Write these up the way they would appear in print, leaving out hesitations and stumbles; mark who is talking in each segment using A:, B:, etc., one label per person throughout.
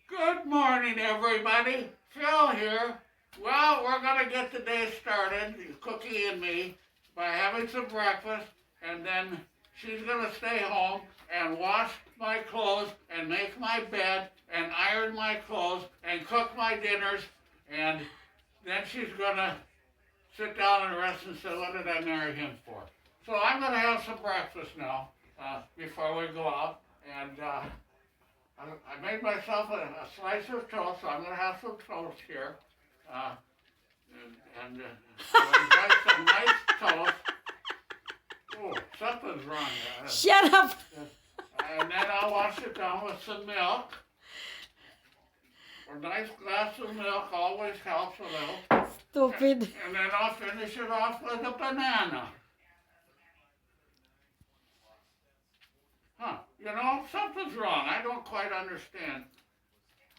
A: Good morning, everybody. Phil here. Well, we're going to get the day started, Cookie and me, by having some breakfast, and then she's going to stay home and wash my clothes and make my bed and iron my clothes and cook my dinners, and then she's going to sit down and rest and say, what did I marry him for? So I'm going to have some breakfast now before we go out, and I made myself a slice of toast, so I'm going to have some toast here. So I got some nice toast. Oh, something's wrong there.
B: Shut up!
A: And then I'll wash it down with some milk. A nice glass of milk always helps a little.
B: Stupid.
A: And then I'll finish it off with a banana. Huh, you know, something's wrong. I don't quite understand.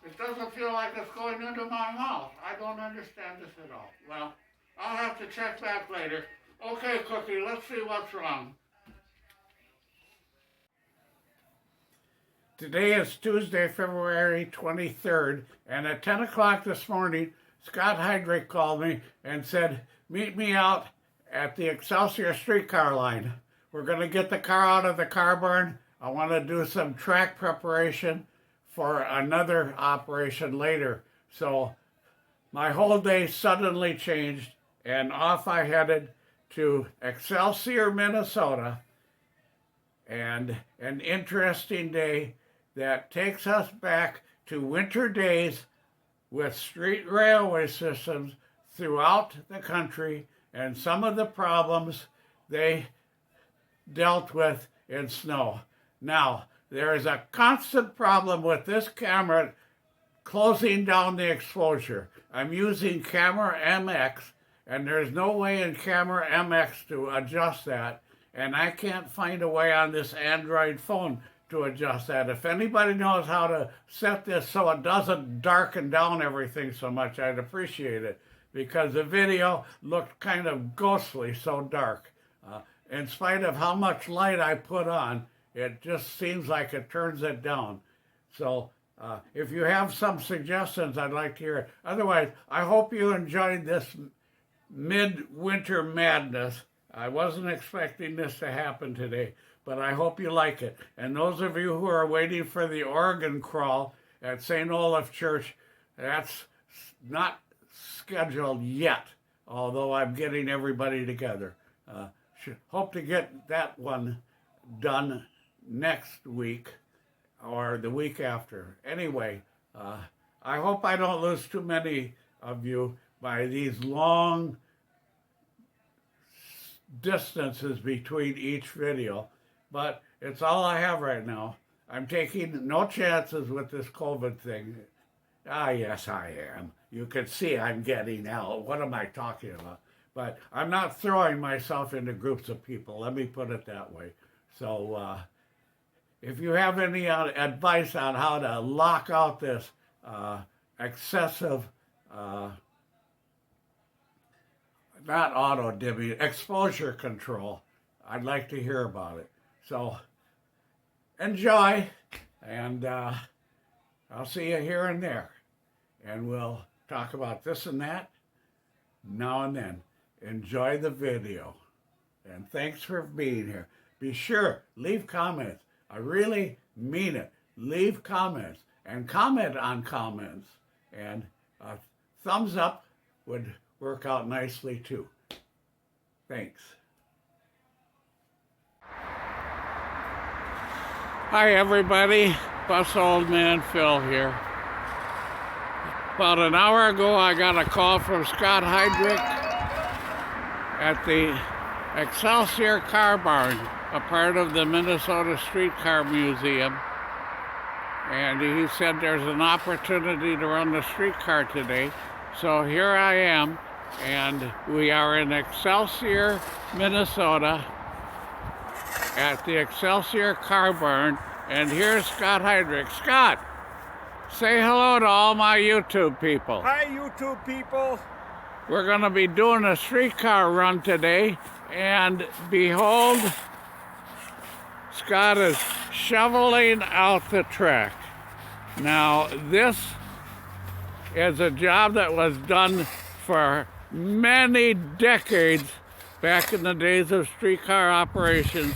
A: It doesn't feel like it's going into my mouth. I don't understand this at all. Well, I'll have to check back later. Okay, Cookie, let's see what's wrong. Today is Tuesday, February 23rd, and at 10 o'clock this morning, Scott Heydrich called me and said, meet me out at the Excelsior Streetcar line. We're going to get the car out of the car barn. I want to do some track preparation for another operation later. So my whole day suddenly changed, and off I headed to Excelsior, Minnesota, and an interesting day that takes us back to winter days with street railway systems throughout the country and some of the problems they dealt with in snow. Now, there is a constant problem with this camera closing down the exposure. I'm using Camera MX, and there's no way in Camera MX to adjust that, and I can't find a way on this Android phone to adjust that. If anybody knows how to set this so it doesn't darken down everything so much, I'd appreciate it, because the video looked kind of ghostly, so dark. In spite of how much light I put on, it just seems like it turns it down. So if you have some suggestions, I'd like to hear it. Otherwise, I hope you enjoyed this midwinter madness. I wasn't expecting this to happen today, but I hope you like it. And those of you who are waiting for the organ crawl at St. Olaf Church, that's not scheduled yet, although I'm getting everybody together. Hope to get that one done next week or the week after. Anyway, I hope I don't lose too many of you by these long distances between each video, but it's all I have right now. I'm taking no chances with this COVID thing. Yes, I am. You can see I'm getting out. What am I talking about? But I'm not throwing myself into groups of people. Let me put it that way. So if you have any advice on how to lock out this excessive, not auto-dimming, exposure control, I'd like to hear about it. So enjoy, and I'll see you here and there. And we'll talk about this and that now and then. Enjoy the video. And thanks for being here. Be sure, leave comments. I really mean it. Leave comments and comment on comments. And a thumbs up would work out nicely too. Thanks. Hi everybody, Bus Old Man Phil here. About an hour ago I got a call from Scott Heydrich at the Excelsior Car Barn, a part of the Minnesota Streetcar Museum. And he said there's an opportunity to run the streetcar today. So here I am, and we are in Excelsior, Minnesota, at the Excelsior Car Barn. And here's Scott Heydrich. Scott, say hello to all my YouTube people.
C: Hi, YouTube people.
A: We're going to be doing a streetcar run today, and behold, Scott is shoveling out the track Now, this is a job that was done for many decades back in the days of streetcar operations,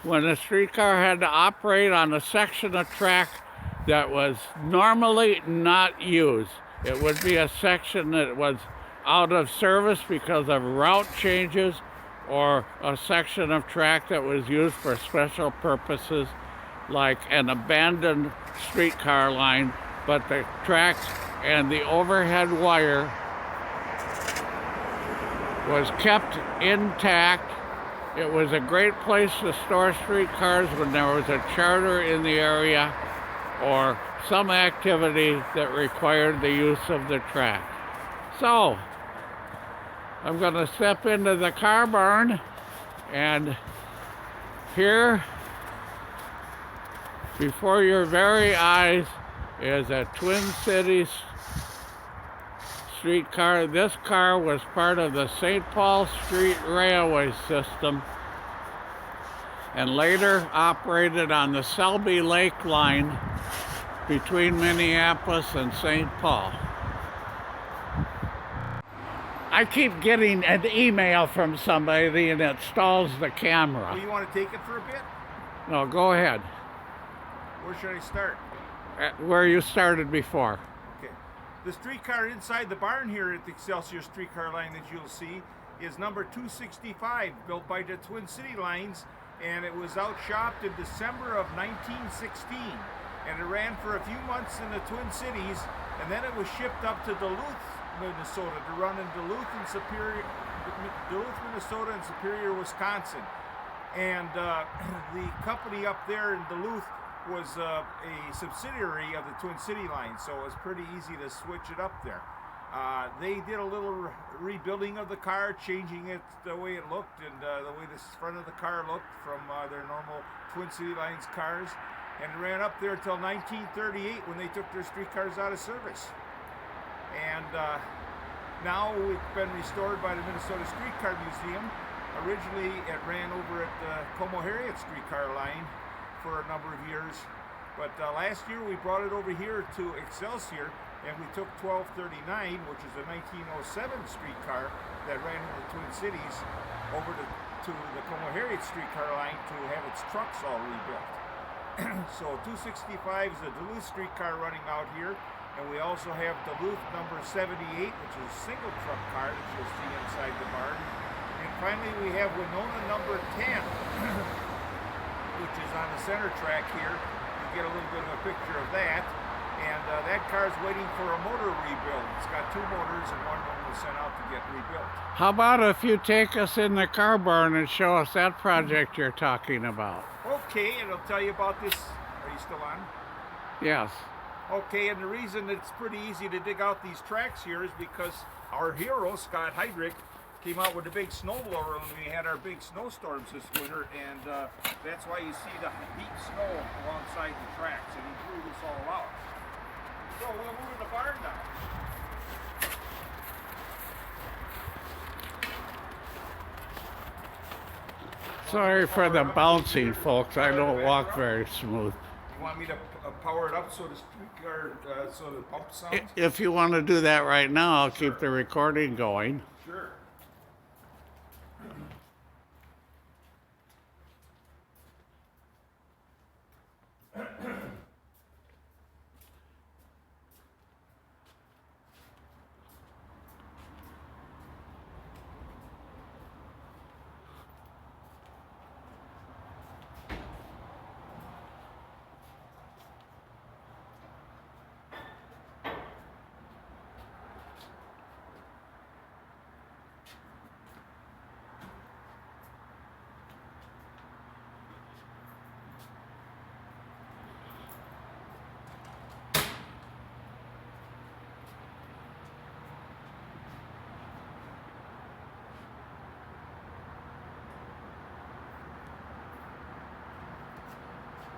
A: when a streetcar had to operate on a section of track that was normally not used. It would be a section that was out of service because of route changes, or a section of track that was used for special purposes, like an abandoned streetcar line, but the tracks and the overhead wire was kept intact. It was a great place to store streetcars when there was a charter in the area or some activity that required the use of the track. So, I'm going to step into the car barn, and here, before your very eyes, is a Twin Cities streetcar. This car was part of the St. Paul Street Railway system and later operated on the Selby Lake line between Minneapolis and St. Paul. I keep getting an email from somebody and it stalls the camera.
B: Well, you want to take it for a bit?
A: No, go ahead.
B: Where should I start?
A: Where you started before.
B: Okay. The streetcar inside the barn here at the Excelsior streetcar line that you'll see is number 265, built by the Twin City Lines, and it was outshopped in December of 1916. And it ran for a few months in the Twin Cities, and then it was shipped up to Duluth, Minnesota, to run in Duluth, Minnesota, and Superior, Wisconsin. And the company up there in Duluth was a subsidiary of the Twin City Line, so it was pretty easy to switch it up there. They did a little rebuilding of the car, changing it the way it looked and the way the front of the car looked from their normal Twin City Lines cars, and ran up there till 1938 when they took their streetcars out of service. And now it's been restored by the Minnesota Streetcar Museum. Originally it ran over at the Como Harriet streetcar line for a number of years, but last year we brought it over here to Excelsior, and we took 1239, which is a 1907 streetcar that ran in the Twin Cities, over to the Como Harriet streetcar line to have its trucks all rebuilt. So 265 is a Duluth streetcar running out here, and we also have Duluth number 78, which is a single truck car that you'll see inside the barn. And finally we have Winona number 10, which is on the center track here. You get a little bit of a picture of that. And that car's waiting for a motor rebuild. It's got two motors, and one of them was sent out to get rebuilt.
A: How about if you take us in the car barn and show us that project you're talking about?
B: Okay, and I'll tell you about this. Are you still on?
A: Yes.
B: Okay, and the reason it's pretty easy to dig out these tracks here is because our hero, Scott Heydrich, came out with a big snowblower when we had our big snowstorms this winter, and that's why you see the deep snow alongside the tracks, and he blew this all out. So we'll move the barn now.
A: Sorry for the bouncing, folks. I don't walk very smooth.
B: You want me to power it up so the streetcar, so the pump sounds?
A: If you want to do that right now, I'll keep the recording going.
B: Sure.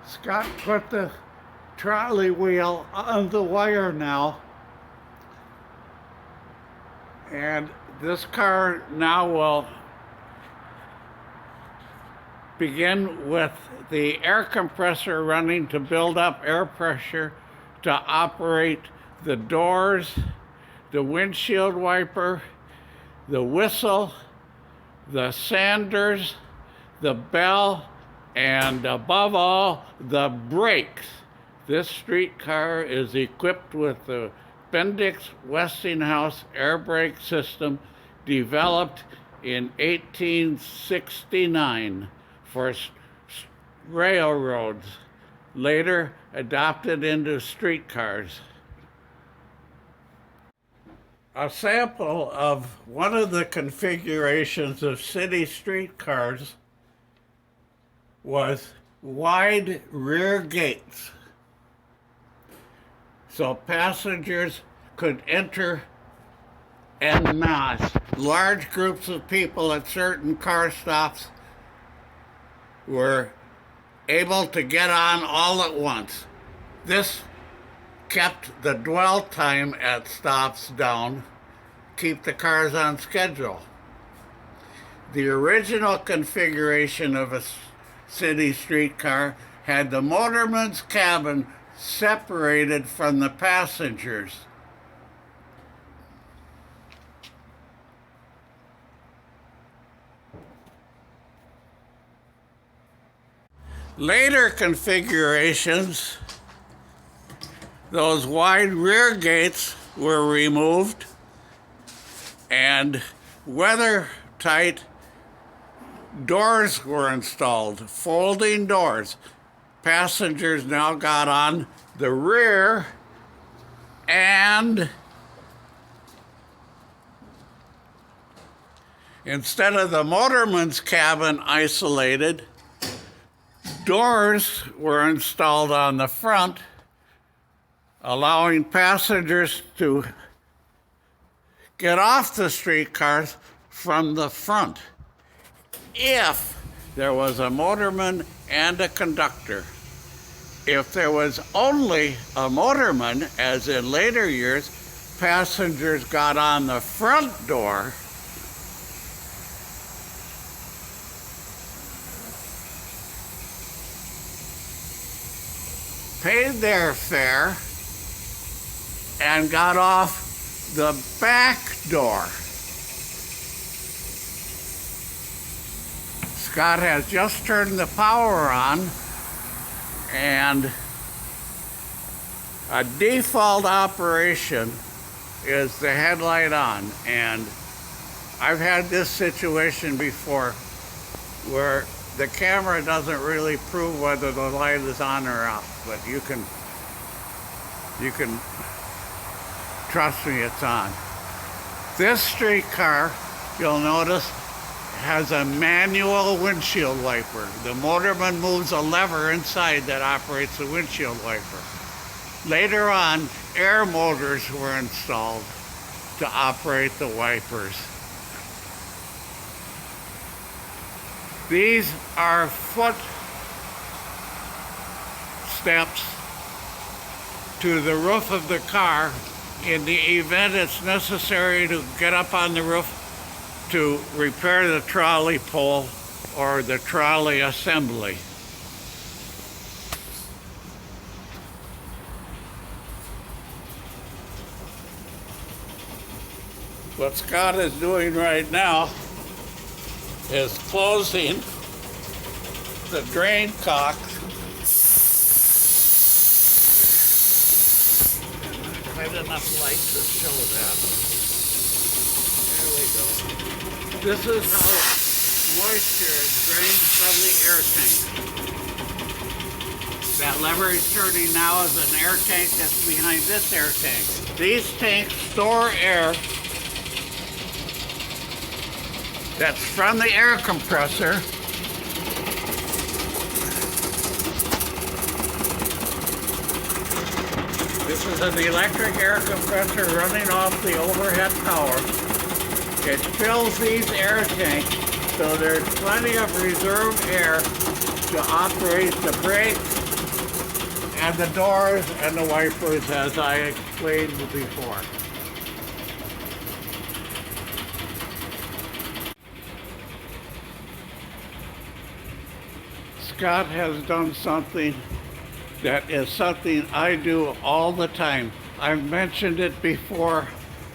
A: Scott put the trolley wheel on the wire now, and this car now will begin with the air compressor running to build up air pressure to operate the doors, the windshield wiper, the whistle, the sanders, the bell, and above all, the brakes. This streetcar is equipped with the Bendix Westinghouse air brake system developed in 1869 for railroads, later adopted into streetcars. A sample of one of the configurations of city streetcars was wide rear gates, so passengers could enter en masse. Large groups of people at certain car stops were able to get on all at once. This kept the dwell time at stops down, keep the cars on schedule. The original configuration of a city streetcar had the motorman's cabin separated from the passengers. Later configurations, those wide rear gates were removed and weather-tight doors were installed, folding doors. Passengers now got on the rear, and instead of the motorman's cabin isolated, doors were installed on the front, allowing passengers to get off the streetcars from the front if there was a motorman and a conductor. If there was only a motorman, as in later years, passengers got on the front door paid their fare, and got off the back door. Scott has just turned the power on, and a default operation is the headlight on. And I've had this situation before where the camera doesn't really prove whether the light is on or off, but you can trust me, it's on. This streetcar, you'll notice, has a manual windshield wiper. The motorman moves a lever inside that operates the windshield wiper. Later on, air motors were installed to operate the wipers. These are foot steps to the roof of the car in the event it's necessary to get up on the roof to repair the trolley pole or the trolley assembly. What Scott is doing right now is closing the drain cock. I had enough light to show that. There we go. This is how moisture is drained from the air tank. That lever he's turning now is an air tank that's behind this air tank. These tanks store air that's from the air compressor This is an electric air compressor running off the overhead power. It fills these air tanks so there's plenty of reserve air to operate the brakes and the doors and the wipers, as I explained before. Scott has done something That is something I do all the time. I've mentioned it before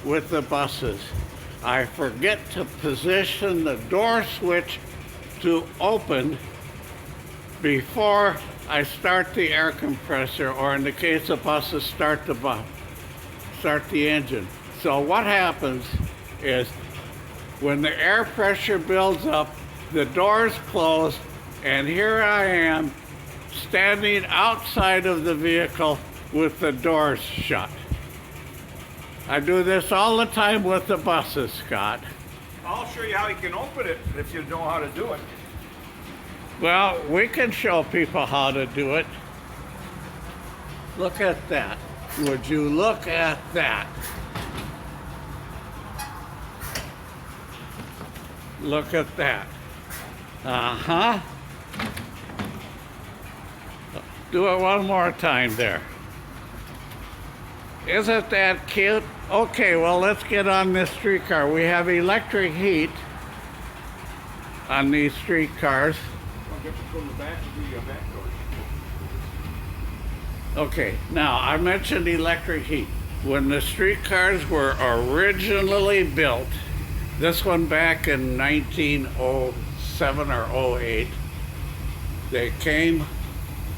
A: with the buses. I forget to position the door switch to open before I start the air compressor, or in the case of buses, start the engine. So what happens is when the air pressure builds up, the doors close, and here I am standing outside of the vehicle with the doors shut. I do this all the time with the buses, Scott.
B: I'll show you how you can open it if you know how to do it.
A: Well, we can show people how to do it. Look at that. Would you look at that? Look at that. Uh-huh. Do it one more time there. Isn't that cute? Okay, well, let's get on this streetcar. We have electric heat on these streetcars.
B: I'll get you from the back and do your back door.
A: Okay, now I mentioned electric heat. When the streetcars were originally built, this one back in 1907 or 08, they came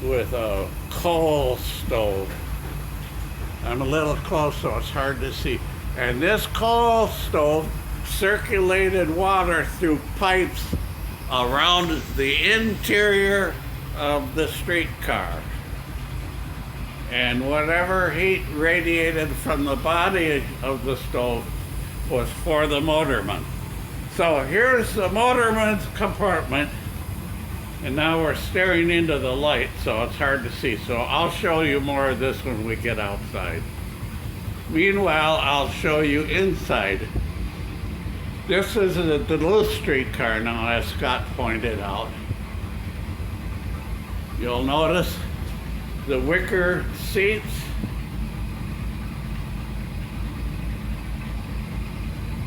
A: with a coal stove. I'm a little close so it's hard to see. And this coal stove circulated water through pipes around the interior of the streetcar. And whatever heat radiated from the body of the stove was for the motorman. So here's the motorman's compartment. And now we're staring into the light, so it's hard to see. So I'll show you more of this when we get outside. Meanwhile, I'll show you inside. This is a Duluth streetcar now, as Scott pointed out. You'll notice the wicker seats.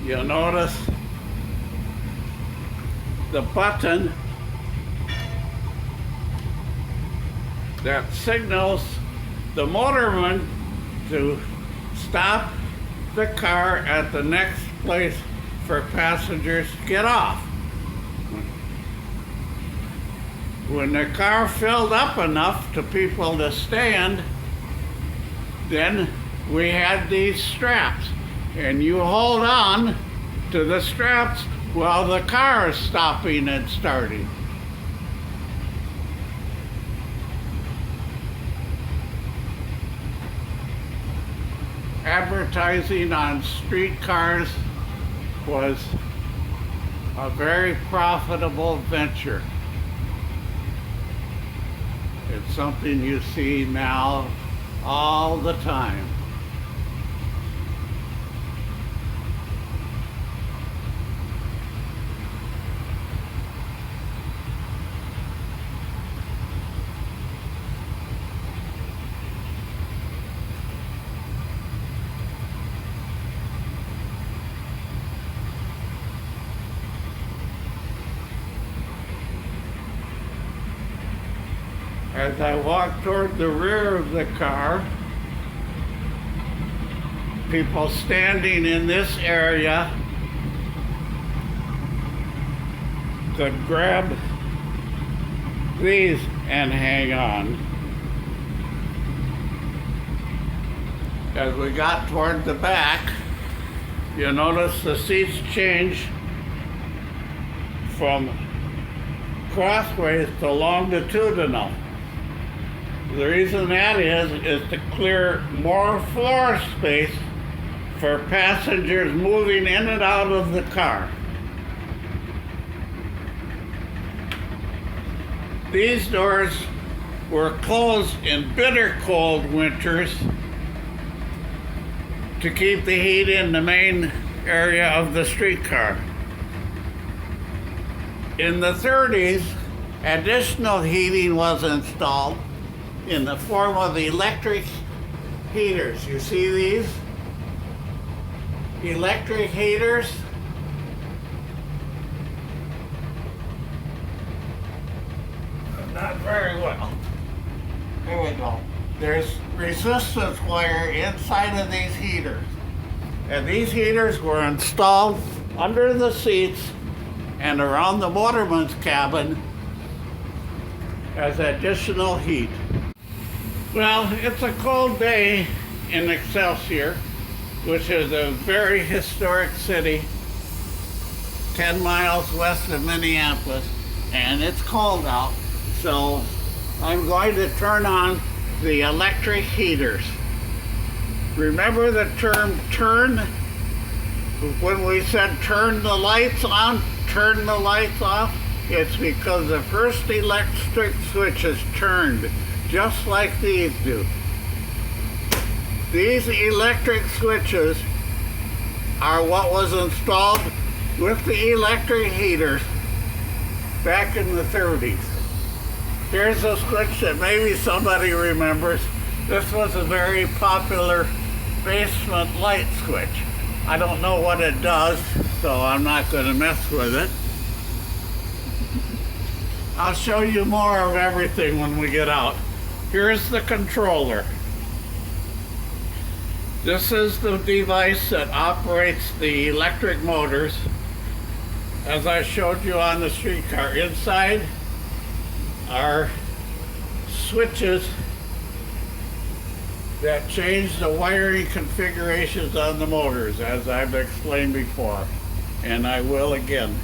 A: You'll notice the button that signals the motorman to stop the car at the next place for passengers to get off. When the car filled up enough to people to stand, then we had these straps. And you hold on to the straps while the car is stopping and starting. Advertising on streetcars was a very profitable venture. It's something you see now all the time. As I walk toward the rear of the car, people standing in this area could grab these and hang on. As we got toward the back, you notice the seats change from crossways to longitudinal. The reason that is to clear more floor space for passengers moving in and out of the car. These doors were closed in bitter cold winters to keep the heat in the main area of the streetcar. In the 30s, additional heating was installed in the form of electric heaters. You see these? Electric heaters. Not very well. There we go. There's resistance wire inside of these heaters. And these heaters were installed under the seats and around the motorman's cabin as additional heat. Well, it's a cold day in Excelsior, which is a very historic city, 10 miles west of Minneapolis, and it's cold out. So I'm going to turn on the electric heaters. Remember the term turn? When we said turn the lights on, turn the lights off, it's because the first electric switch is turned, just like these do. These electric switches are what was installed with the electric heaters back in the 30s. Here's a switch that maybe somebody remembers. This was a very popular basement light switch. I don't know what it does, so I'm not going to mess with it. I'll show you more of everything when we get out. Here's the controller. This is the device that operates the electric motors, as I showed you on the streetcar. Inside are switches that change the wiring configurations on the motors, as I've explained before, and I will again.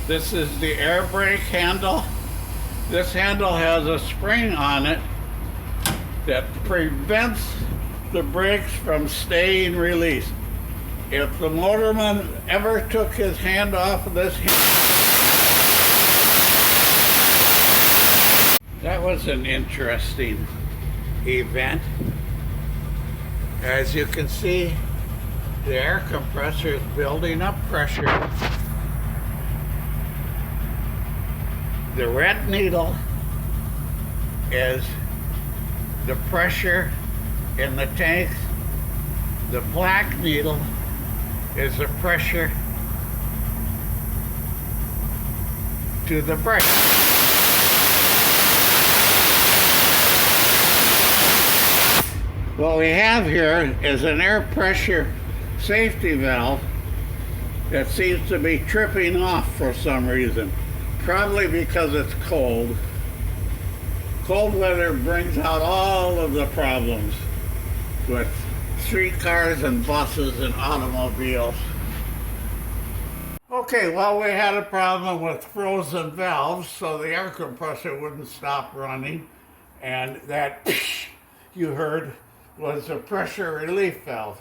A: This is the air brake handle. This handle has a spring on it that prevents the brakes from staying released. If the motorman ever took his hand off of this that was an interesting event. As you can see, the air compressor is building up pressure. The red needle is the pressure in the tanks. The black needle is the pressure to the brake. What we have here is an air pressure safety valve that seems to be tripping off for some reason. Probably because it's cold. Cold weather brings out all of the problems with streetcars and buses and automobiles. Okay, well, we had a problem with frozen valves, so the air compressor wouldn't stop running, and that you heard was the pressure relief valve.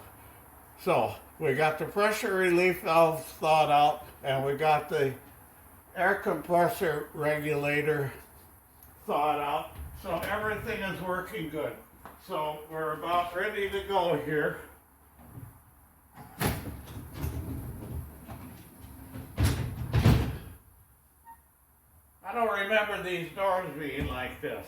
A: So we got the pressure relief valve thawed out, and we got the air compressor regulator thawed out, so everything is working good. So we're about ready to go here. I don't remember these doors being like this.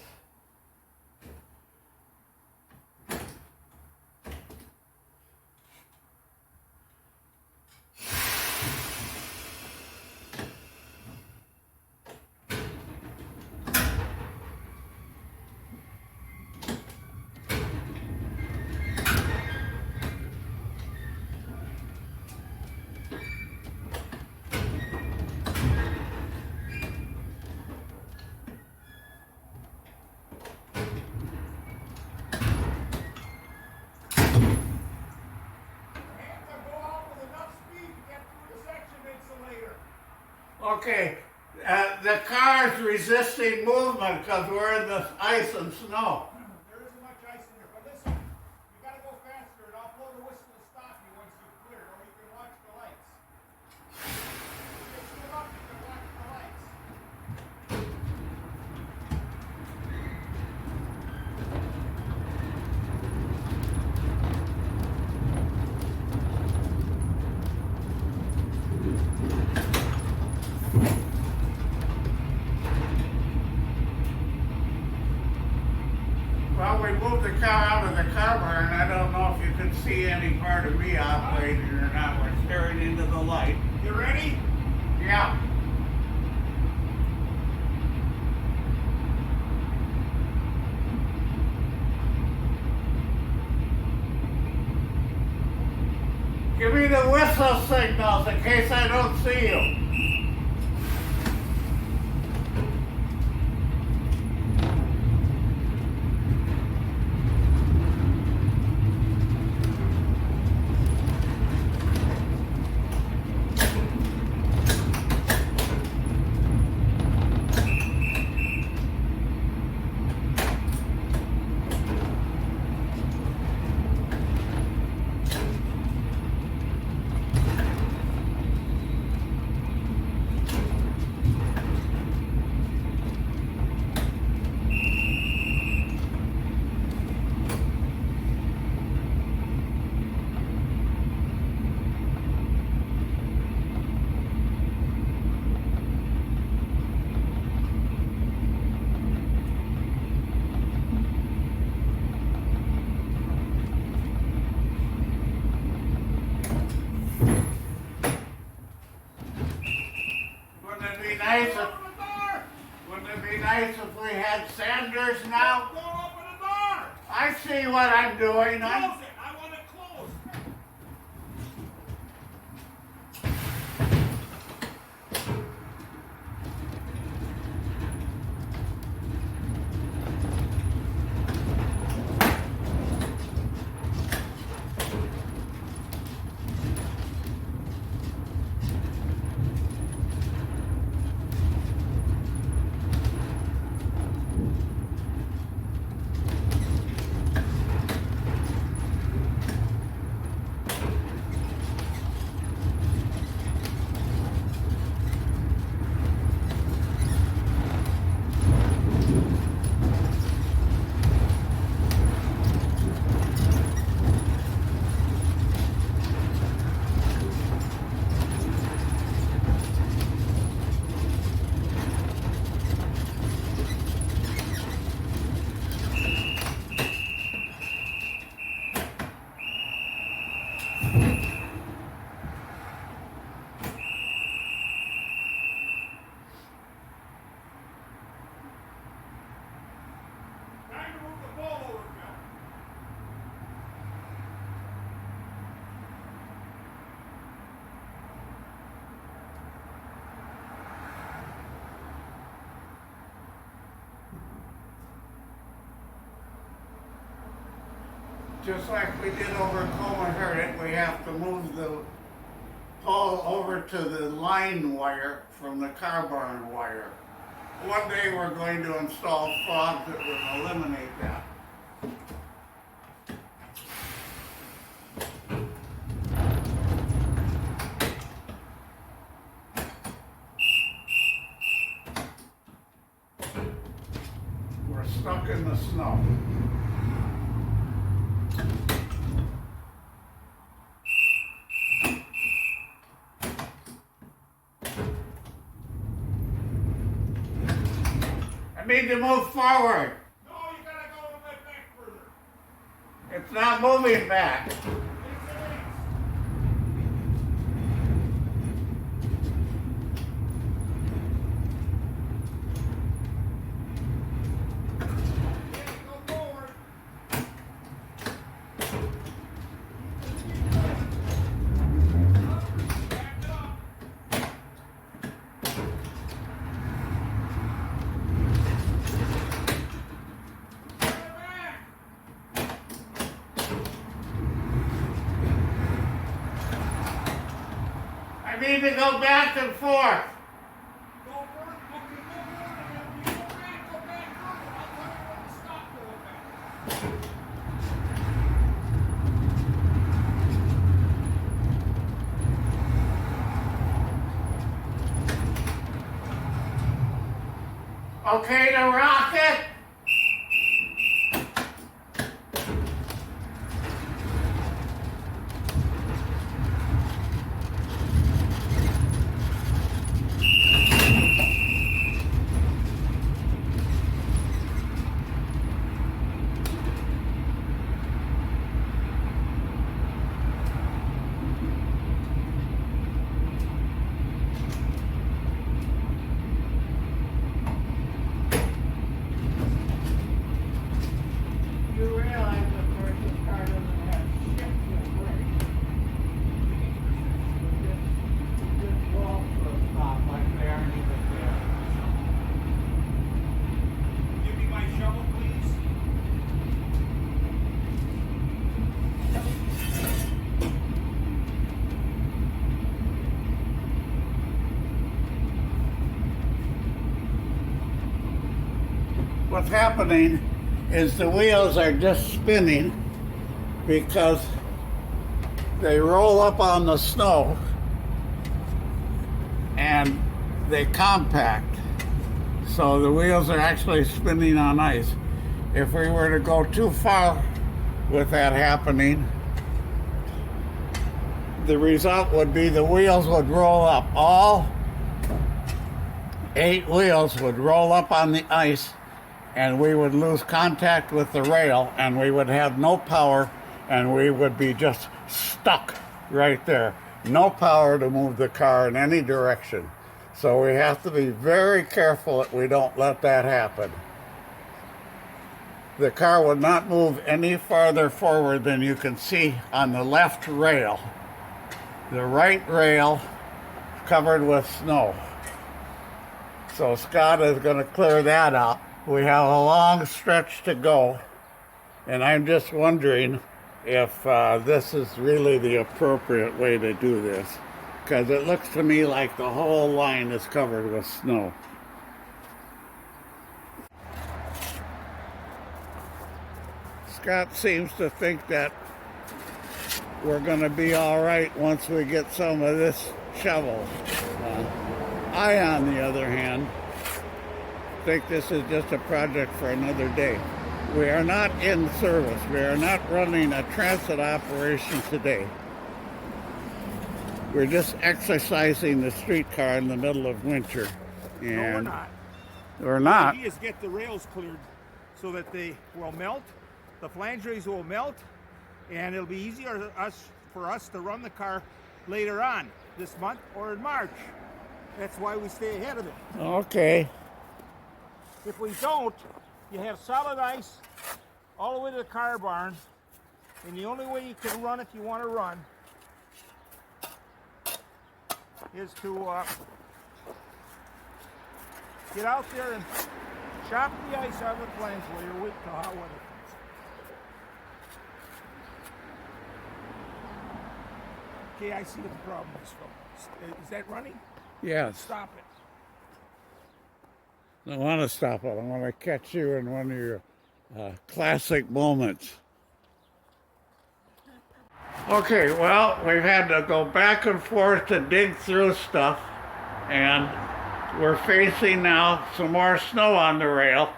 A: Okay, the car's resisting movement because we're in the ice and snow.
B: There isn't much ice in here, but listen, you gotta go faster and I'll blow the whistle to stop you once you're clear, or you can watch the lights. If you up, you can watch the lights.
A: Well, we moved the car out of the car barn. I don't know if you can see any part of me operating or not. We're staring into the light.
B: You ready?
A: Yeah. Give me the whistle signals in case I don't see you. Wouldn't it be nice if we had Sanders now?
B: Don't open the door!
A: I see what I'm doing.
B: Close it! I want it closed!
A: Just like we did over Coleman Herdit, we have to move the pole over to the line wire from the car barn wire. One day we're going to install frogs that will eliminate that. We're stuck in the snow. I need to move forward.
B: No, you gotta go a bit back further.
A: It's not moving back.
B: Yes, it is. Okay, go forward. Back it up.
A: I need to go back and forth.
B: Go forward, okay, go forward, and then you go back further. I'll tell you when to stop going back.
A: Okay to rock it? what's happening is the wheels are just spinning because they roll up on the snow and they compact. So the wheels are actually spinning on ice. If we were to go too far with that happening, the result would be the wheels would roll up. All 8 wheels would roll up on the ice and we would lose contact with the rail and we would have no power and we would be just stuck right there. No power to move the car in any direction. So we have to be very careful that we don't let that happen. The car would not move any farther forward than you can see on the left rail. The right rail covered with snow. So Scott is going to clear that up. We have a long stretch to go, and I'm just wondering if this is really the appropriate way to do this, because it looks to me like the whole line is covered with snow. Scott seems to think that we're going to be all right once we get some of this shoveled. I, on the other hand, think this is just a project for another day. We are not in service. We are not running a transit operation today. We're just exercising the streetcar in the middle of winter. And
B: no, we're not.
A: We're not.
B: The idea is get the rails cleared so that they will melt, the flanges will melt, and it'll be easier for us to run the car later on this month or in March. That's why we stay ahead of it.
A: Okay.
B: If we don't, you have solid ice all the way to the car barn, and the only way you can run if you want to run is to get out there and chop the ice out of the flange while you're waiting till hot weather comes. Okay, I see what the problem is. Is that running?
A: Yes.
B: Stop it.
A: I want to stop it. I want to catch you in one of your classic moments. Okay, well, we've had to go back and forth to dig through stuff, and we're facing now some more snow on the rail.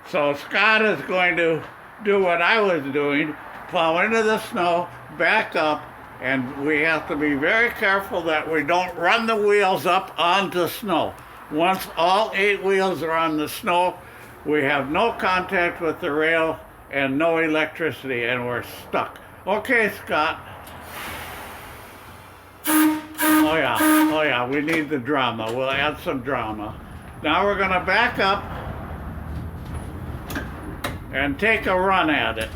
A: So Scott is going to do what I was doing, plow into the snow, back up, and we have to be very careful that we don't run the wheels up onto snow. Once all 8 wheels are on the snow, we have no contact with the rail and no electricity, and we're stuck. Okay, Scott. Oh yeah, we need the drama. We'll add some drama. Now we're gonna back up and take a run at it.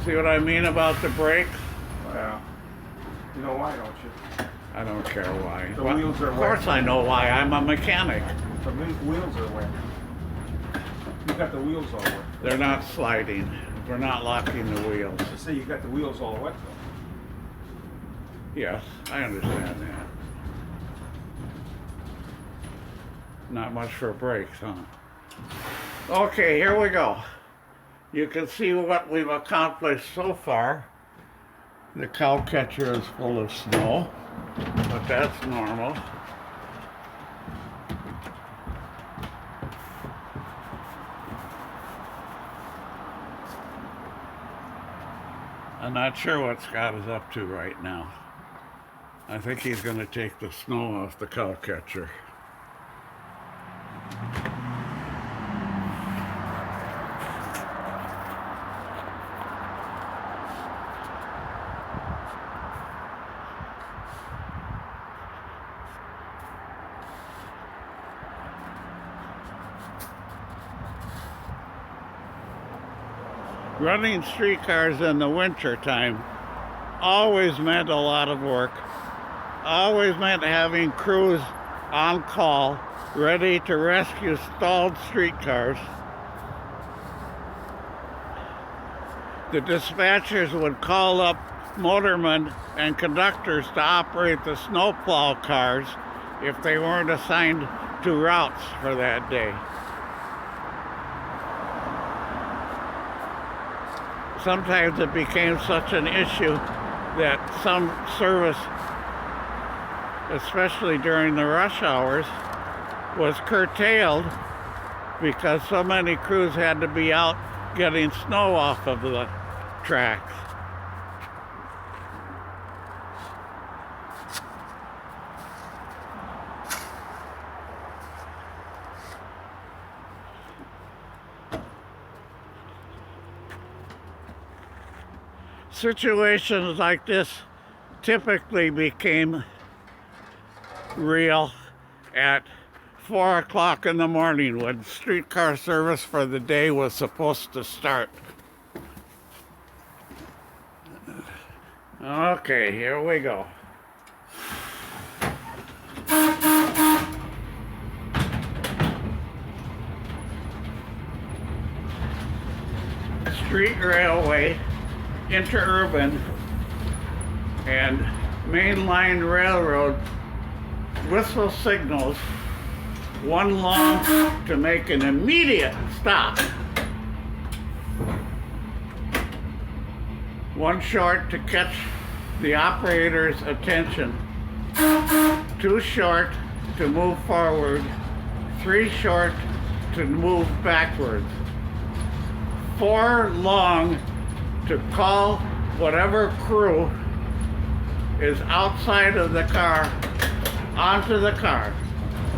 A: See what I mean about the brakes?
B: Well, you know why, don't you?
A: I don't care why.
B: The wheels are
A: wet. Of course I know why. I'm a mechanic.
B: The wheels are wet. You got the wheels all wet.
A: They're not sliding. We're not locking the wheels.
B: You say you got the wheels all wet though.
A: Yes, I understand that. Not much for brakes, huh? Okay, here we go. You can see what we've accomplished so far. The cow catcher is full of snow, but that's normal. I'm not sure what Scott is up to right now. I think he's going to take the snow off the cow catcher. Running streetcars in the winter time always meant a lot of work. Always meant having crews on call, ready to rescue stalled streetcars. The dispatchers would call up motormen and conductors to operate the snowplow cars if they weren't assigned to routes for that day. sometimes it became such an issue that some service, especially during the rush hours, was curtailed because so many crews had to be out getting snow off of the tracks. Situations like this typically became real at 4 o'clock in the morning when streetcar service for the day was supposed to start. Okay, here we go. Street railway, interurban, and mainline railroad whistle signals, one long to make an immediate stop, one short to catch the operator's attention, two short to move forward, three short to move backwards, four long to call whatever crew is outside of the car onto the car.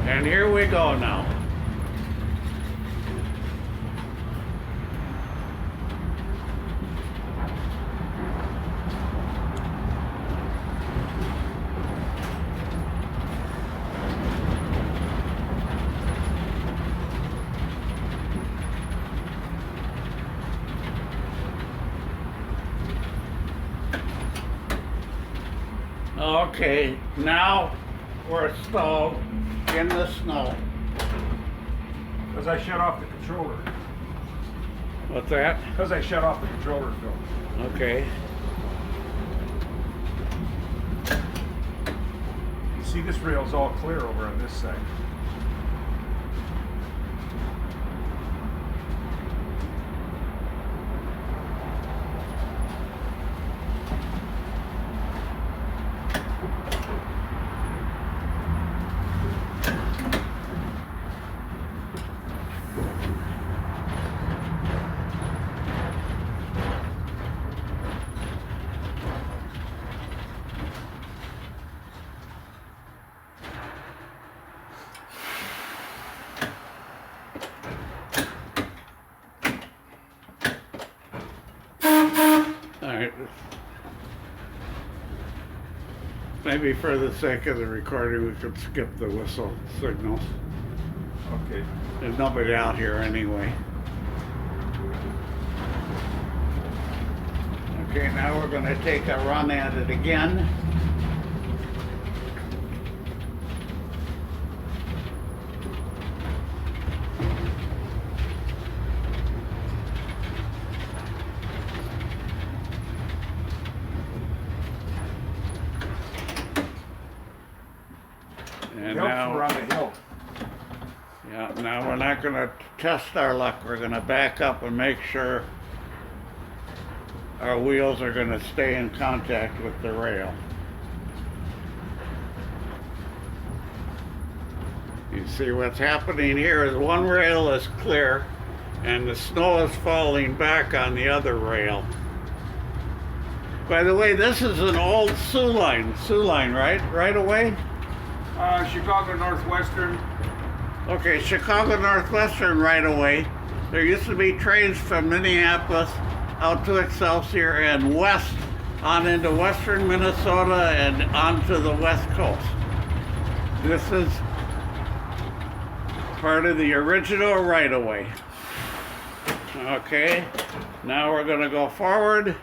A: And here we go now. Okay, now we're stalled in the snow.
B: Because I shut off the controller.
A: What's that?
B: Because I shut off the controller, Phil.
A: Okay.
B: You see, this rail's all clear over on this side.
A: Alright. Maybe for the sake of the recording we could skip the whistle signals.
B: Okay.
A: There's nobody out here anyway. Okay, now we're going to take a run at it again. And now
B: we're on the hill.
A: Yeah, now we're not going to test our luck. We're going to back up and make sure our wheels are going to stay in contact with the rail. You see what's happening here is one rail is clear and the snow is falling back on the other rail. By the way, this is an old Sioux line, right away?
B: Chicago Northwestern.
A: Okay, Chicago Northwestern right away. There used to be trains from Minneapolis out to Excelsior and west on into western Minnesota and onto the west coast. This is part of the original right-of-way. Okay, now we're going to go forward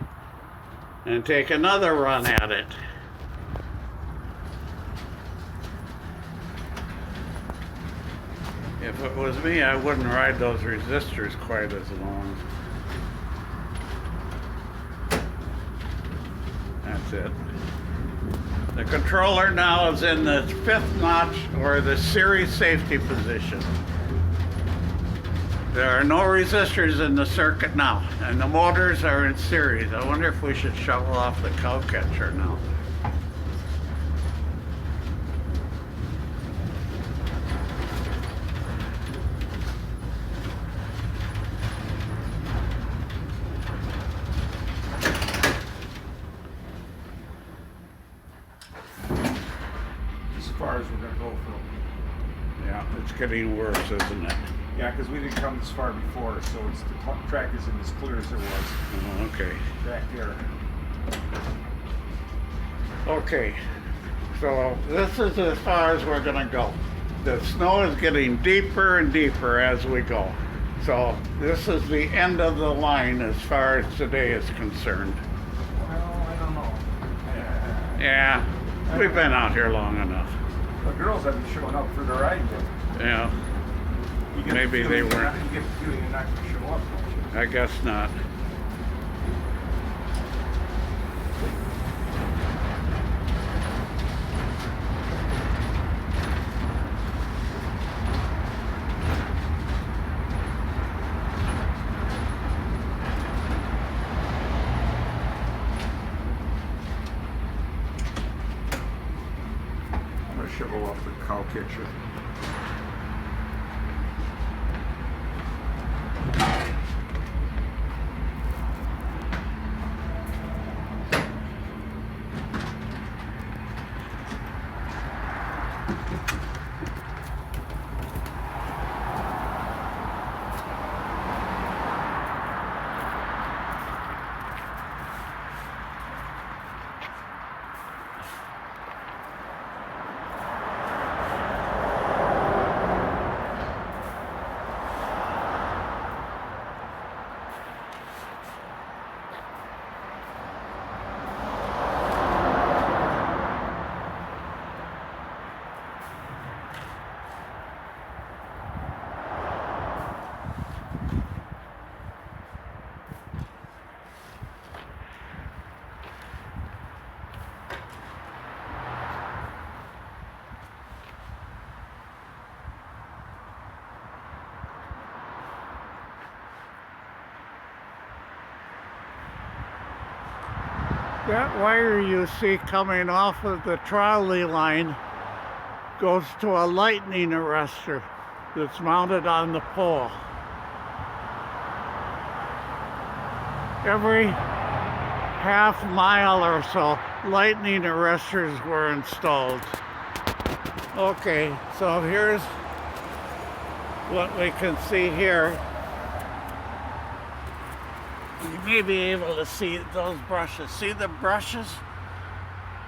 A: and take another run at it. If it was me, I wouldn't ride those resistors quite as long. That's it. The controller now is in the 5th notch or the series safety position. There are no resistors in the circuit now, and the motors are in series. I wonder if we should shovel off the cow catcher now.
B: As far as we're gonna go for.
A: Yeah, it's getting worse, isn't it?
B: Yeah, because we didn't come this far before, so it's the track isn't as clear as it was
A: Oh, okay.
B: back there.
A: Okay, so this is as far as we're gonna go. The snow is getting deeper and deeper as we go. So this is the end of the line as far as today is concerned.
B: Well, I don't know.
A: Yeah, we've been out here long enough.
B: The girls haven't shown up for the ride yet.
A: Yeah,
B: You get the
A: Maybe they
B: feeling
A: weren't.
B: You get the feeling they're not going to show up, don't you?
A: I guess not.
B: I'm going to shovel off the cow catcher.
A: That wire you see coming off of the trolley line goes to a lightning arrestor that's mounted on the pole. Every half mile or so, lightning arresters were installed. Okay, so here's what we can see here. You may be able to see those brushes. See the brushes?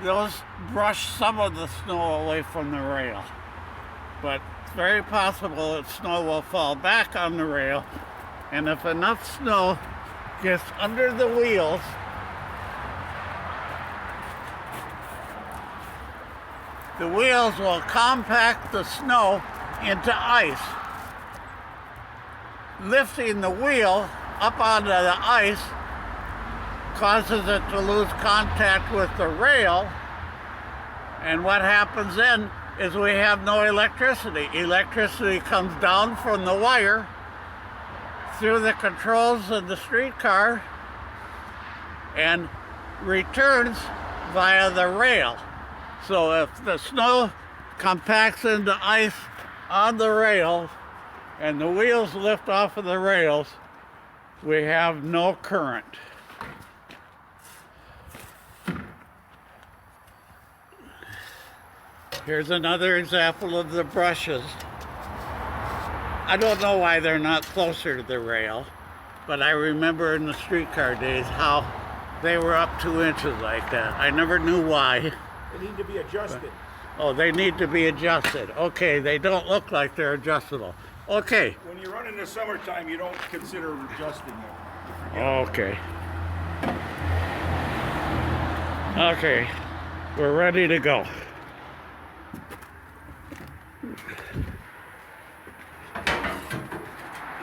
A: Those brush some of the snow away from the rail. But it's very possible that snow will fall back on the rail, and if enough snow gets under the wheels, the wheels will compact the snow into ice, lifting the wheel up onto the ice causes it to lose contact with the rail, and what happens then is we have no electricity. Electricity comes down from the wire through the controls of the streetcar and returns via the rail. So if the snow compacts into ice on the rails and the wheels lift off of the rails, we have no current. Here's another example of the brushes. I don't know why they're not closer to the rail, but I remember in the streetcar days how they were up 2 inches like that. I never knew why.
B: They need to be adjusted.
A: Oh, they need to be adjusted. Okay, they don't look like they're adjustable. Okay.
B: When you run in the summertime, you don't consider adjusting them.
A: Okay. Okay, we're ready to go.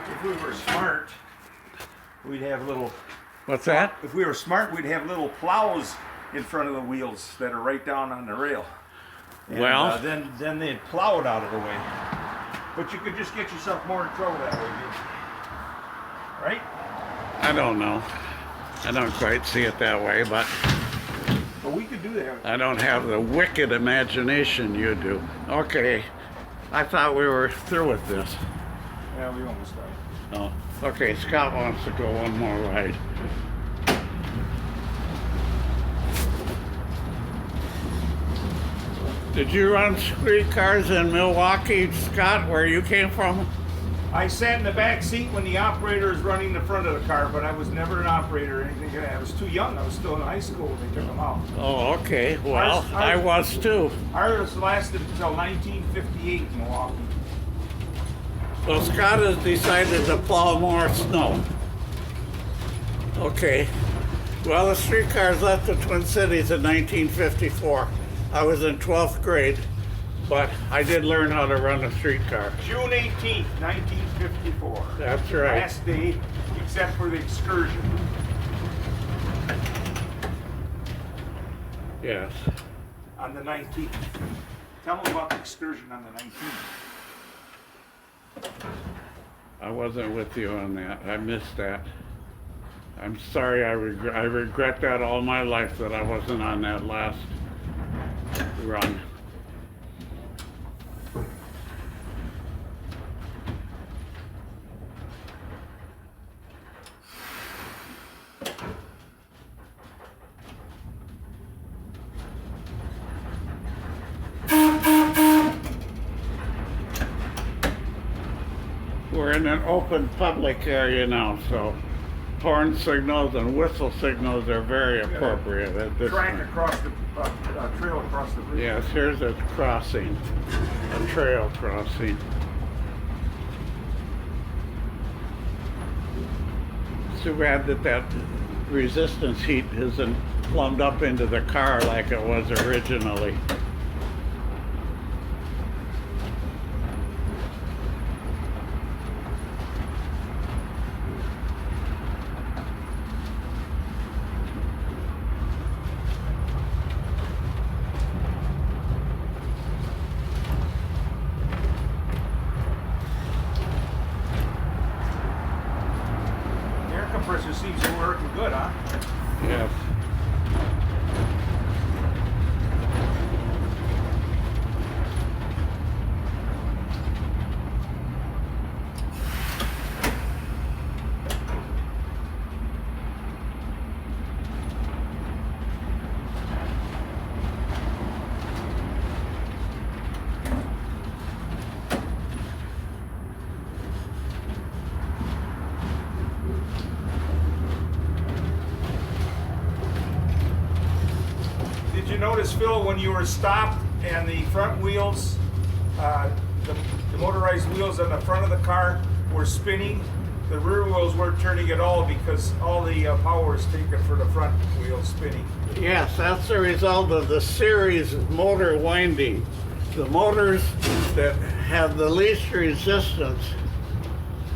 B: If we were smart, we'd have little.
A: What's that?
B: If we were smart, we'd have little plows in front of the wheels that are right down on the rail. And,
A: Well,
B: then they'd plow it out of the way. But you could just get yourself more in trouble that way, dude. right?
A: I don't know. I don't quite see it that way, but
B: But we could do that.
A: I don't have the wicked imagination you do. Okay, I thought we were through with this.
B: Yeah, we almost died.
A: Oh, okay, Scott wants to go one more ride. Did you run streetcars in Milwaukee, Scott, where you came from?
B: I sat in the back seat when the operator is running the front of the car, but I was never an operator or anything. I was too young. I was still in high school when they took them out.
A: Oh, okay. Well, I was too.
B: Ours lasted until 1958 in Milwaukee.
A: Well, Scott has decided to plow more snow. Okay. Well, the streetcars left the Twin Cities in 1954. I was in 12th grade, but I did learn how to run a streetcar.
B: June 18th, 1954.
A: That's right.
B: Last day, except for the excursion.
A: Yes.
B: On the 19th. Tell them about the excursion on the 19th.
A: I wasn't with you on that. I missed that. I'm sorry. I regret that all my life that I wasn't on that last run. We're in an open public area now, so horn signals and whistle signals are very appropriate at this
B: Track
A: time.
B: across the trail across the bridge.
A: Yes, here's a crossing, a trail crossing. It's too bad that that resistance heat isn't plumbed up into the car like it was originally.
B: Compressor seems to be working good, huh?
A: Yes.
B: Did you notice, Phil, when you were stopped and the front wheels, the motorized wheels on the front of the car were spinning, the rear wheels weren't turning at all because all the power is taken for the front wheels spinning?
A: Yes, that's the result of the series motor winding. The motors that have the least resistance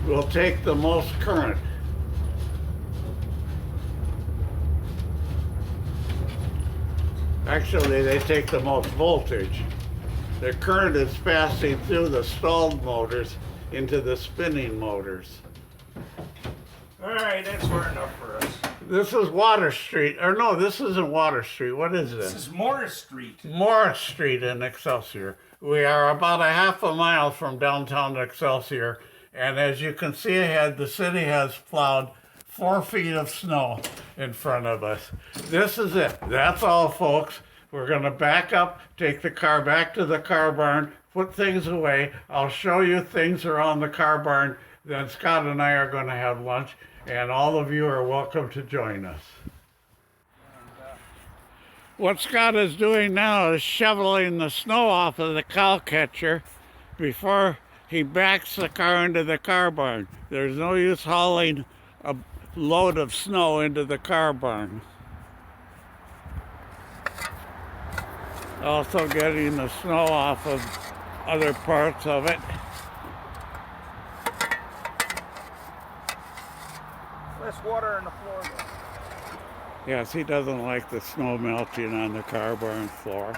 A: will take the most current. Actually, they take the most voltage. The current is passing through the stalled motors into the spinning motors.
B: All right, that's far enough for us.
A: This is Water Street, or no, this isn't Water Street. What is
B: This
A: this?
B: is Morris Street.
A: Morris Street in Excelsior. We are about a half a mile from downtown Excelsior, and as you can see ahead, the city has plowed 4 feet of snow in front of us. This is it. That's all, folks. We're going to back up, take the car back to the car barn, put things away. I'll show you things around the car barn. Then Scott and I are going to have lunch, and all of you are welcome to join us. What Scott is doing now is shoveling the snow off of the cow catcher before he backs the car into the car barn. There's no use hauling a load of snow into the car barn. Also getting the snow off of other parts of it.
B: Less water on the floor though.
A: Yes, he doesn't like the snow melting on the car barn floor.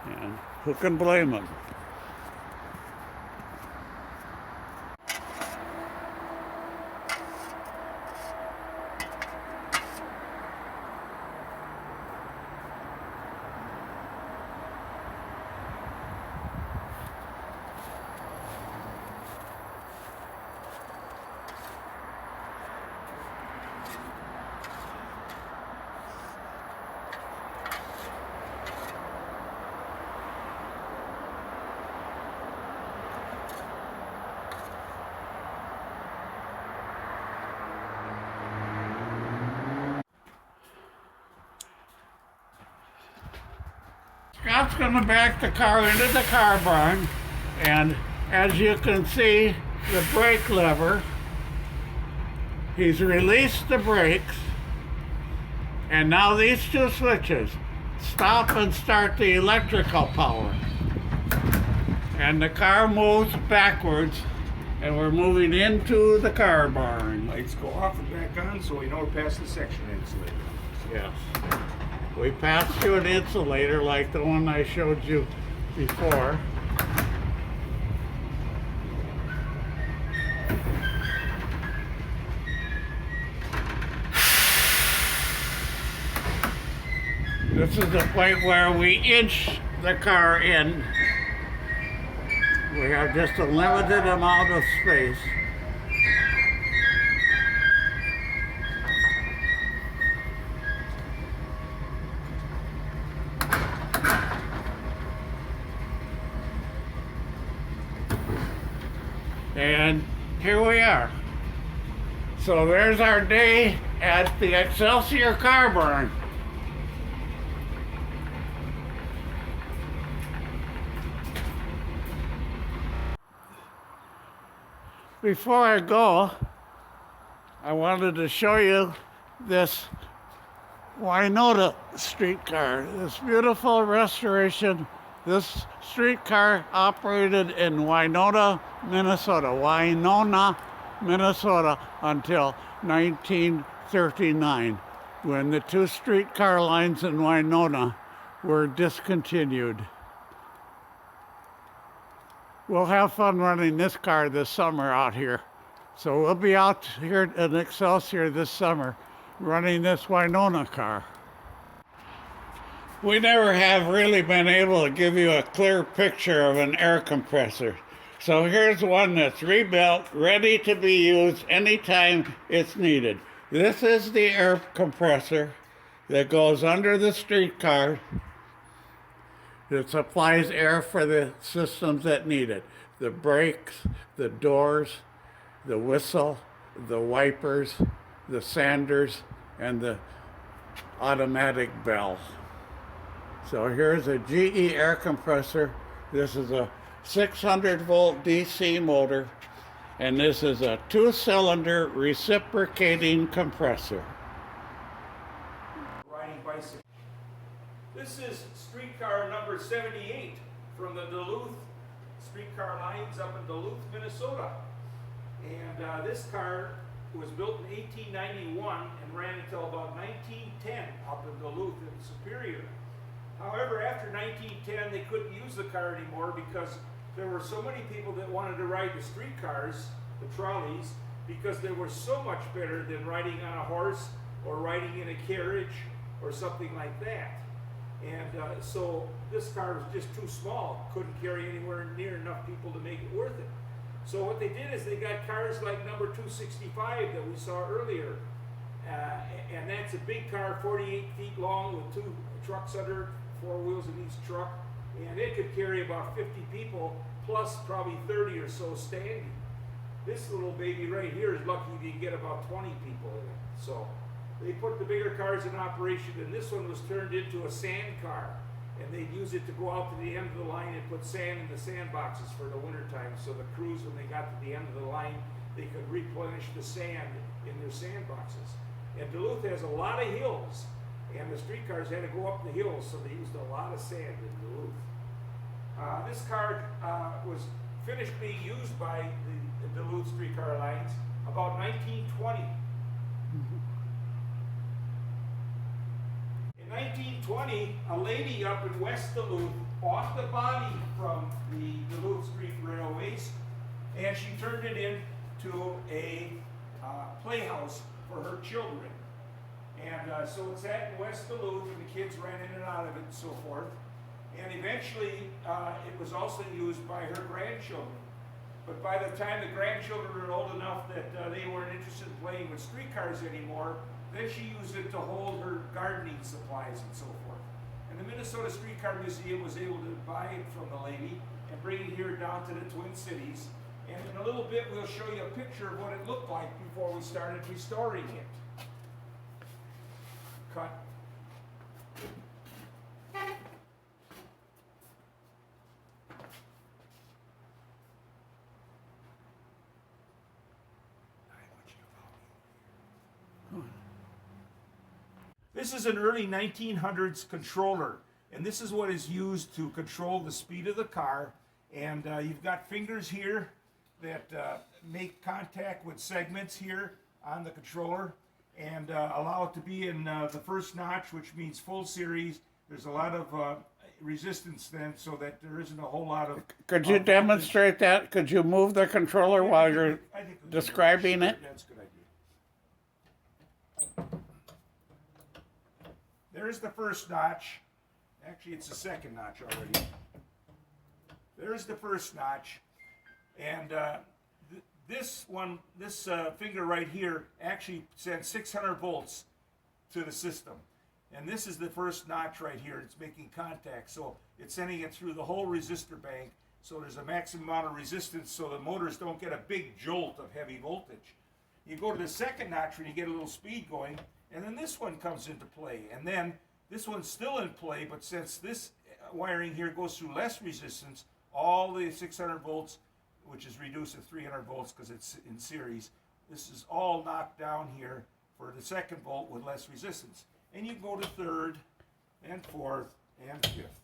A: And who can blame him? Scott's going to back the car into the car barn, and as you can see, the brake lever, he's released the brakes, and now these two switches stop and start the electrical power. And the car moves backwards, and we're moving into the car barn.
B: Lights go off and back on, so we know we're past the section insulator.
A: Yes. We passed through an insulator like the one I showed you before. This is the point where we inch the car in. We have just a limited amount of space. And here we are. So there's our day at the Excelsior car barn. Before I go, I wanted to show you this Winona streetcar, this beautiful restoration. This streetcar operated in Winona, Minnesota, until 1939, when the two streetcar lines in Winona were discontinued. We'll have fun running this car this summer out here. So we'll be out here in Excelsior this summer running this Winona car. We never have really been able to give you a clear picture of an air compressor. So here's one that's rebuilt, ready to be used anytime it's needed. This is the air compressor that goes under the streetcar. It supplies air for the systems that need it. The brakes, the doors, the whistle, the wipers, the sanders, and the automatic bell. So here's a GE air compressor. This is a 600 volt DC motor, and this is a 2-cylinder reciprocating compressor.
B: Riding bicycle. This is streetcar number 78 from the Duluth streetcar lines up in Duluth, Minnesota. And this car was built in 1891 and ran until about 1910 up in Duluth and Superior. However, after 1910, they couldn't use the car anymore because there were so many people that wanted to ride the streetcars, the trolleys, because they were so much better than riding on a horse or riding in a carriage or something like that. And so this car was just too small, couldn't carry anywhere near enough people to make it worth it. So what they did is they got cars like number 265 that we saw earlier. And that's a big car, 48 feet long with 2 trucks under it, 4 wheels in each truck. And it could carry about 50 people, plus probably 30 or so standing. This little baby right here is lucky if you can get about 20 people in it. So they put the bigger cars in operation, and this one was turned into a sand car. And they'd use it to go out to the end of the line and put sand in the sandboxes for the wintertime. So the crews, when they got to the end of the line, they could replenish the sand in their sandboxes. And Duluth has a lot of hills, and the streetcars had to go up the hills, so they used a lot of sand in Duluth. This car was finished being used by the Duluth streetcar lines about 1920. In 1920, a lady up in West Duluth bought the body from the Duluth Street Railways, and she turned it into a playhouse for her children. And so it's at in West Duluth, and the kids ran in and out of it and so forth. And eventually, it was also used by her grandchildren. But by the time the grandchildren were old enough that they weren't interested in playing with streetcars anymore, then she used it to hold her gardening supplies and so forth. And the Minnesota Streetcar Museum was able to buy it from the lady and bring it here down to the Twin Cities. And in a little bit, we'll show you a picture of what it looked like before we started restoring it. Cut. This is an early 1900s controller, and this is what is used to control the speed of the car. And you've got fingers here that make contact with segments here on the controller and allow it to be in the first notch, which means full series. There's a lot of resistance then, so that there isn't a whole lot of...
A: Could you demonstrate that? Could you move the controller while you're describing it?
B: That's a good idea. There's the first notch. Actually, it's the second notch already. There's the first notch. And this finger right here actually sends 600 volts to the system. And this is the first notch right here. It's making contact. So it's sending it through the whole resistor bank. So there's a maximum amount of resistance so the motors don't get a big jolt of heavy voltage. You go to the second notch when you get a little speed going, and then this one comes into play. And then this one's still in play, but since this wiring here goes through less resistance, all the 600 volts, which is reduced to 300 volts because it's in series, this is all knocked down here for the second volt with less resistance. And you go to third and fourth and fifth.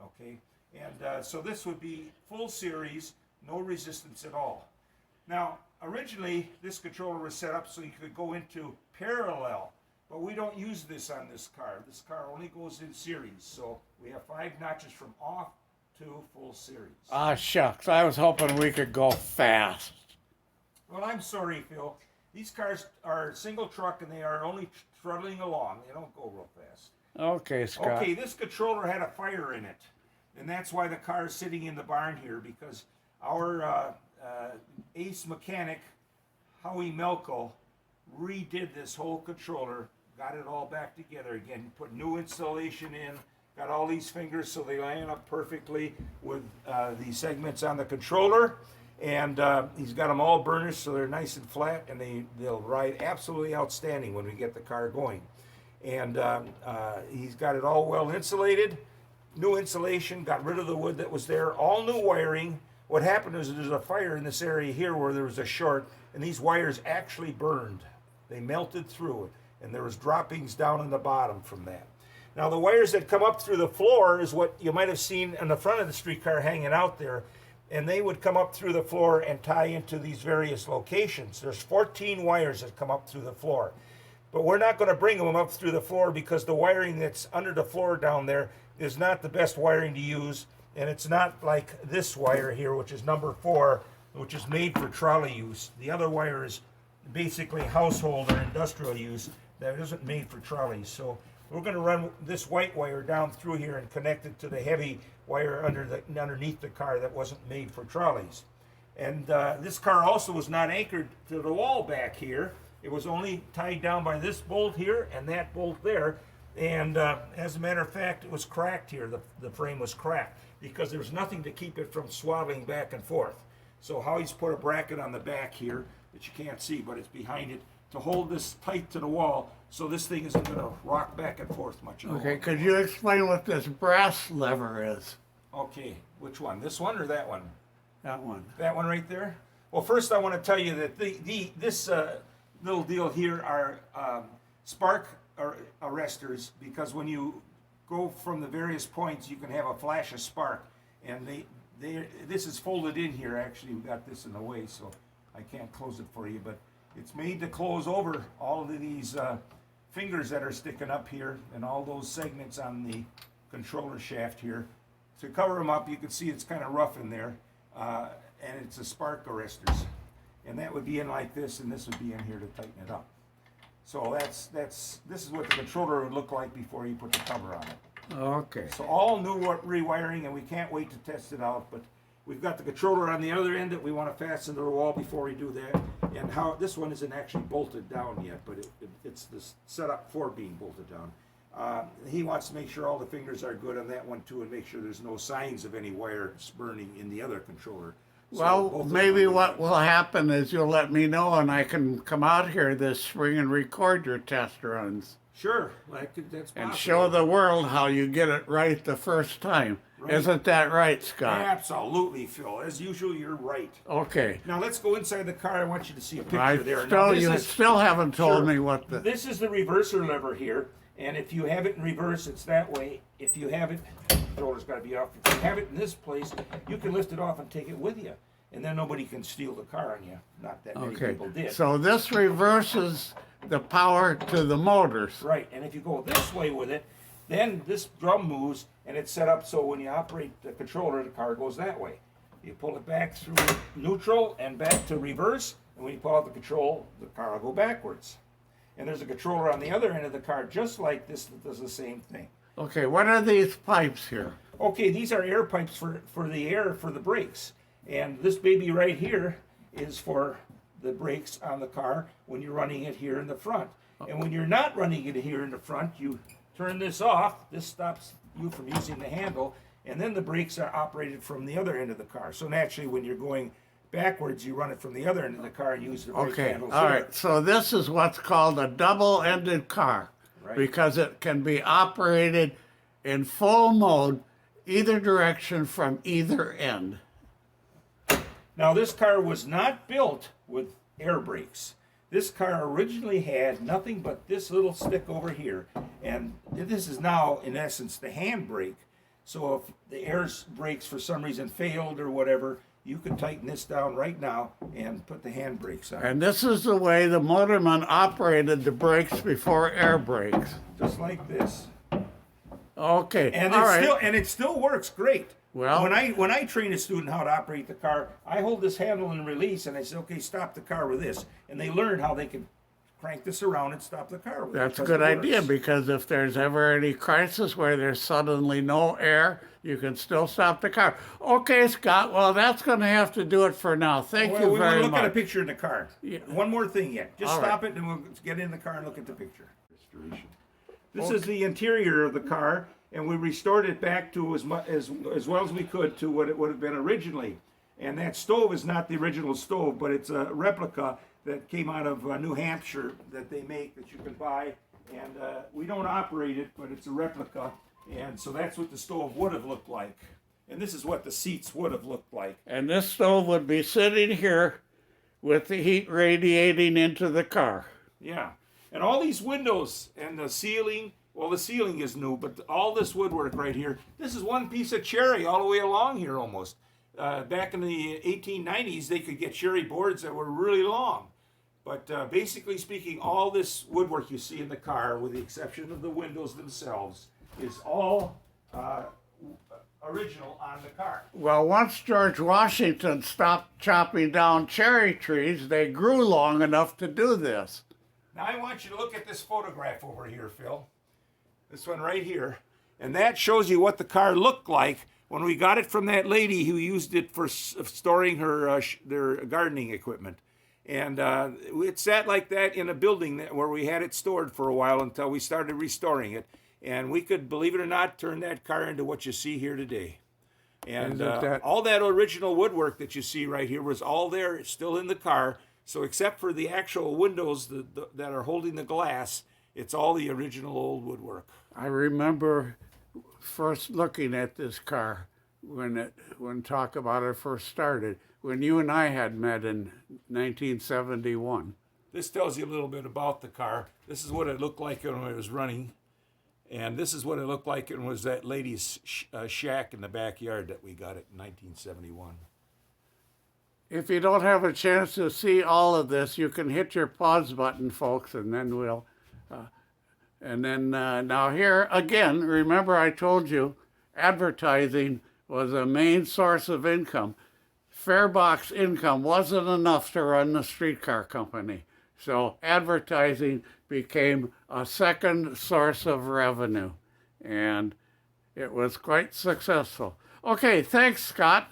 B: Okay, and so this would be full series, no resistance at all. Now, originally this controller was set up so you could go into parallel, but we don't use this on this car. This car only goes in series, so we have 5 notches from off to full series.
A: Ah, shucks. I was hoping we could go fast.
B: Well, I'm sorry, Phil. These cars are single truck and they are only throttling along. They don't go real fast.
A: Okay, Scott.
B: Okay, this controller had a fire in it. And that's why the car is sitting in the barn here, because our ace mechanic, Howie Melko, redid this whole controller, got it all back together again, put new installation in, got all these fingers so they line up perfectly with the segments on the controller. And he's got them all burnished so they're nice and flat, and they'll ride absolutely outstanding when we get the car going. And he's got it all well insulated, new insulation, got rid of the wood that was there, all new wiring. What happened is there's a fire in this area here where there was a short, and these wires actually burned. They melted through it, and there was droppings down in the bottom from that. Now the wires that come up through the floor is what you might have seen on the front of the streetcar hanging out there. And they would come up through the floor and tie into these various locations. There's 14 wires that come up through the floor. But we're not going to bring them up through the floor because the wiring that's under the floor down there is not the best wiring to use. And it's not like this wire here, which is number 4, which is made for trolley use. The other wire is basically household or industrial use that isn't made for trolleys. So we're going to run this white wire down through here and connect it to the heavy wire underneath the car that wasn't made for trolleys. And this car also was not anchored to the wall back here. It was only tied down by this bolt here and that bolt there. And as a matter of fact, it was cracked here. The frame was cracked because there was nothing to keep it from swabbling back and forth. So Howie's put a bracket on the back here that you can't see, but it's behind it to hold this tight to the wall so this thing isn't going to rock back and forth much at all.
A: Okay, could you explain what this brass lever is?
B: Okay, which one? This one or that one?
A: That one.
B: That one right there? Well, first I want to tell you that this little deal here are spark arresters, because when you go from the various points, you can have a flash of spark. And this is folded in here. Actually, we got this in the way, so I can't close it for you. But it's made to close over all of these fingers that are sticking up here and all those segments on the controller shaft here. To cover them up, you can see it's kind of rough in there, and it's a spark arresters. And that would be in like this, and this would be in here to tighten it up. So this is what the controller would look like before you put the cover on it.
A: Okay.
B: So all new rewiring, and we can't wait to test it out, but we've got the controller on the other end that we want to fasten to the wall before we do that. And how this one isn't actually bolted down yet, but it's set up for being bolted down. He wants to make sure all the fingers are good on that one too, and make sure there's no signs of any wires burning in the other controller.
A: Well, maybe what will happen is you'll let me know and I can come out here this spring and record your test runs.
B: Sure, that's possible.
A: And show the world how you get it right the first time.
B: Right.
A: Isn't that right, Scott?
B: Absolutely, Phil. As usual, you're right.
A: Okay.
B: Now let's go inside the car. I want you to see a picture
A: I
B: there.
A: still,
B: Now,
A: you still haven't told me what the...
B: This is the reverser lever here, and if you have it in reverse, it's that way. If you have it, the controller's got to be off. If you have it in this place, you can lift it off and take it with you, and then nobody can steal the car on you. Not that many
A: Okay,
B: people did.
A: so this reverses the power to the motors.
B: Right, and if you go this way with it, then this drum moves, and it's set up so when you operate the controller, the car goes that way. You pull it back through neutral and back to reverse, and when you pull out the control, the car will go backwards. And there's a controller on the other end of the car, just like this, that does the same thing.
A: Okay, what are these pipes here?
B: Okay, these are air pipes for the air for the brakes. And this baby right here is for the brakes on the car when you're running it here in the front. And when you're not running it here in the front, you turn this off. This stops you from using the handle, and then the brakes are operated from the other end of the car. So naturally, when you're going backwards, you run it from the other end of the car and use the brake
A: Okay,
B: handles
A: all
B: here.
A: right, so this is what's called a double-ended car.
B: Right.
A: Because it can be operated in full mode, either direction from either end.
B: Now, this car was not built with air brakes. This car originally had nothing but this little stick over here. And this is now, in essence, the handbrake. So if the air brakes for some reason failed or whatever, you can tighten this down right now and put the hand brakes on.
A: And this is the way the motorman operated the brakes before air brakes.
B: Just like this.
A: Okay,
B: And
A: all
B: it
A: right.
B: still it still works great.
A: Well-
B: when I train a student how to operate the car, I hold this handle and release, and I say, okay, stop the car with this, and they learn how they can crank this around and stop the car with it.
A: That's a
B: because
A: good
B: it
A: idea,
B: works.
A: because if there's ever any crisis where there's suddenly no air, you can still stop the car. Okay, Scott, well, that's going to have to do it for now. Thank
B: Well,
A: you
B: we want
A: very
B: to look at a
A: much.
B: picture in the car.
A: Yeah.
B: One more thing yet. Just
A: All
B: stop
A: right.
B: it, and we'll get in the car and look at the picture. This is the interior of the car, and we restored it back to as well as we could to what it would have been originally. And that stove is not the original stove, but it's a replica that came out of New Hampshire that they make that you can buy. And we don't operate it, but it's a replica. And so that's what the stove would have looked like. And this is what the seats would have looked like.
A: And this stove would be sitting here with the heat radiating into the car.
B: Yeah. And all these windows and the ceiling, well, the ceiling is new, but all this woodwork right here, this is one piece of cherry all the way along here almost. Back in the 1890s, they could get cherry boards that were really long. But basically speaking, all this woodwork you see in the car, with the exception of the windows themselves, is all original on the car.
A: Well, once George Washington stopped chopping down cherry trees, they grew long enough to do this.
B: Now I want you to look at this photograph over here, Phil. This one right here. And that shows you what the car looked like when we got it from that lady who used it for storing her their gardening equipment. And it sat like that in a building where we had it stored for a while until we started restoring it. And we could, believe it or not, turn that car into what you see here today. And all that original woodwork that you see right here was all there, it's still in the car. So except for the actual windows that are holding the glass, it's all the original old woodwork.
A: I remember first looking at this car when talk about it first started, when you and I had met in 1971.
B: This tells you a little bit about the car. This is what it looked like when it was running. And this is what it looked like when it was that lady's shack in the backyard that we got it in 1971.
A: If you don't have a chance to see all of this, you can hit your pause button, folks, and then we'll... now here, again, remember I told you, advertising was a main source of income. Farebox income wasn't enough to run the streetcar company. So advertising became a second source of revenue. And it was quite successful. Okay, thanks, Scott.